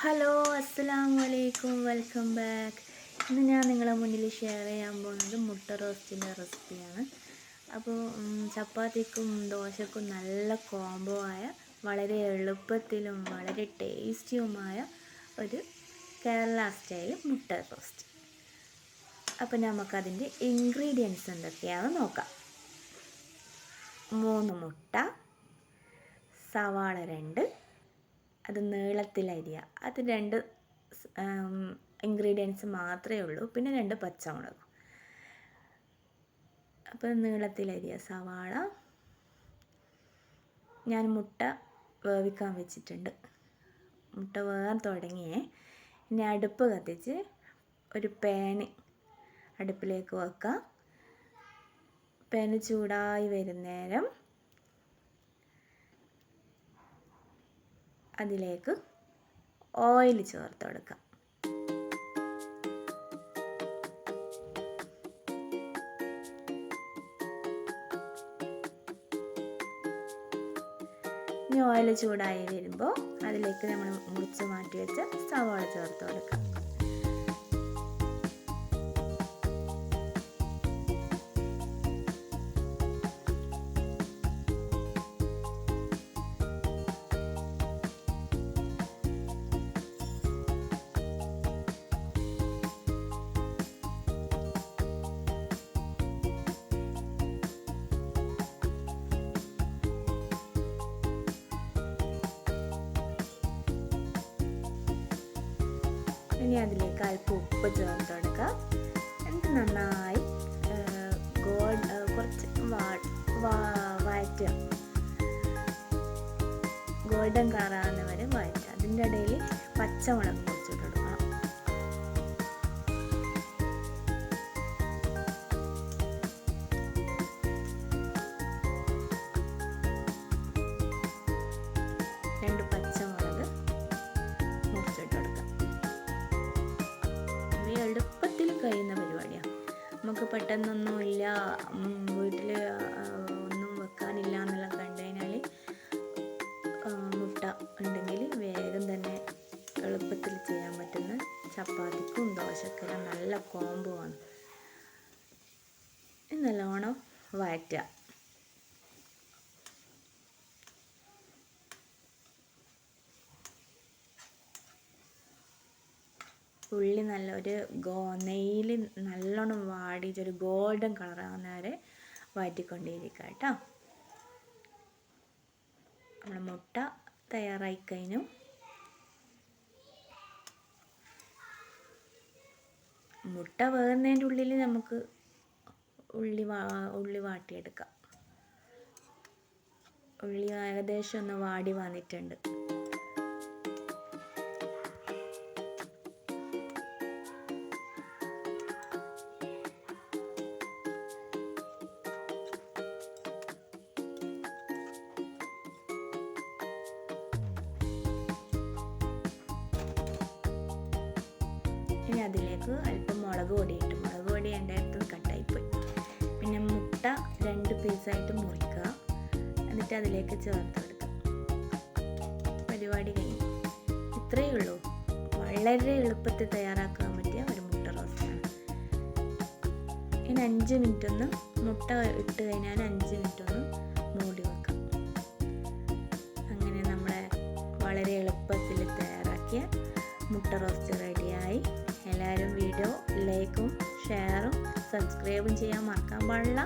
Hello, അസ്സലാമു അലൈക്കും, welcome back. ഇന്ന് ഞാൻ നിങ്ങളെ മുന്നിൽ ഷെയർ ചെയ്യാൻ പോകുന്നത് മുട്ട റോസ്റ്റിൻ്റെ റെസിപ്പിയാണ്. അപ്പോൾ ചപ്പാത്തിക്കും ദോശക്കും നല്ല കോംബോ ആയ, വളരെ എളുപ്പത്തിലും വളരെ ടേസ്റ്റിയുമായ ഒരു കേരള സ്റ്റൈൽ മുട്ട റോസ്റ്റ്. അപ്പോൾ നമുക്കതിൻ്റെ ഇൻഗ്രീഡിയൻസ് എന്തൊക്കെയാണെന്ന് നോക്കാം. 3 മുട്ട, സവാള 2, അത് നീളത്തിലരിയുക. അത് 2 ഇൻഗ്രീഡിയൻസ് മാത്രമേ ഉള്ളൂ. പിന്നെ 2 പച്ചമുളക്. അപ്പോൾ നീളത്തിലരിയുക സവാള. ഞാൻ മുട്ട വേവിക്കാൻ വെച്ചിട്ടുണ്ട്. മുട്ട വേകാൻ തുടങ്ങിയേ. ഇനി അടുപ്പ് കത്തിച്ച് ഒരു പാന് അടുപ്പിലേക്ക് വെക്കാം. പാന് ചൂടായി വരുന്നേരം അതിലേക്ക് ഓയിൽ ചേർത്ത് കൊടുക്കാം. ഇനി ഓയിൽ ചൂടായി വരുമ്പോൾ അതിലേക്ക് നമ്മൾ മുറിച്ച് മാറ്റി വെച്ച സവാള ചേർത്ത് കൊടുക്കാം. ഇനി അതിലേക്ക് അല്പം ഉപ്പ് ചേർത്ത് കൊടുക്കുക. എന്നിട്ട് നന്നായി കുറച്ച് വഴറ്റുക. ഗോൾഡൻ കളറാകുന്ന വരെ വഴറ്റുക. അതിൻ്റെ ഇടയിൽ പച്ചമുളക് മുറിച്ചിട്ട് കൊടുക്കണം. രണ്ട് പച്ചമുളക് മുറിച്ചിട്ട് കൊടുക്കാം. എളുപ്പത്തിൽ കഴിയുന്ന പരിപാടിയാണ്. നമുക്ക് പെട്ടെന്നൊന്നുമില്ല, വീട്ടിൽ ഒന്നും വെക്കാനില്ല എന്നെല്ലാം കണ്ടു കഴിഞ്ഞാൽ മുട്ട ഉണ്ടെങ്കിൽ വേഗം തന്നെ എളുപ്പത്തിൽ ചെയ്യാൻ പറ്റുന്ന ചപ്പാത്തിക്കും ദോശക്കെല്ലാം നല്ല കോംബോ ആണ്. നല്ലോണം വഴറ്റുക. ഉള്ളി നല്ലൊരു നെയ്യിൽ നല്ലോണം വാടിയിട്ടൊരു ഗോൾഡൻ കളറാകുന്ന വരെ വഴറ്റിക്കൊണ്ടേയിരിക്കുക കേട്ടോ. നമ്മുടെ മുട്ട തയ്യാറായി കഴിഞ്ഞു. മുട്ട വേകുന്നതിൻ്റെ ഉള്ളിൽ നമുക്ക് ഉള്ളി വാട്ടിയെടുക്കാം. ഉള്ളി ഏകദേശം ഒന്ന് വാടി വന്നിട്ടുണ്ട്. ഇനി അതിലേക്ക് അല്പം മുളക് പൊടി ഇട്ടു. മുളക് പൊടി എൻ്റെ അടുത്ത് കട്ടായിപ്പോയി. പിന്നെ മുട്ട 2 പീസായിട്ട് മുറിക്കുക. എന്നിട്ട് അതിലേക്ക് ചേർത്ത് കൊടുക്കുക. പരിപാടി കഴിഞ്ഞു. ഇത്രയേ ഉള്ളൂ. വളരെ എളുപ്പത്തിൽ തയ്യാറാക്കാൻ പറ്റിയ ഒരു മുട്ട റോസ്റ്റാണ്. ഇനി 5 മിനിറ്റ് ഒന്ന് മുട്ട ഇട്ട് കഴിഞ്ഞാൽ 5 മിനിറ്റ് ഒന്ന് മൂടി വെക്കാം. അങ്ങനെ നമ്മളെ വളരെ എളുപ്പത്തിൽ തയ്യാറാക്കിയ മുട്ട റോസ്റ്റ് റെഡിയായി. എല്ലാവരും വീഡിയോ ലൈക്കും ഷെയറും സബ്സ്ക്രൈബും ചെയ്യാൻ മറക്കാൻ പാടില്ല.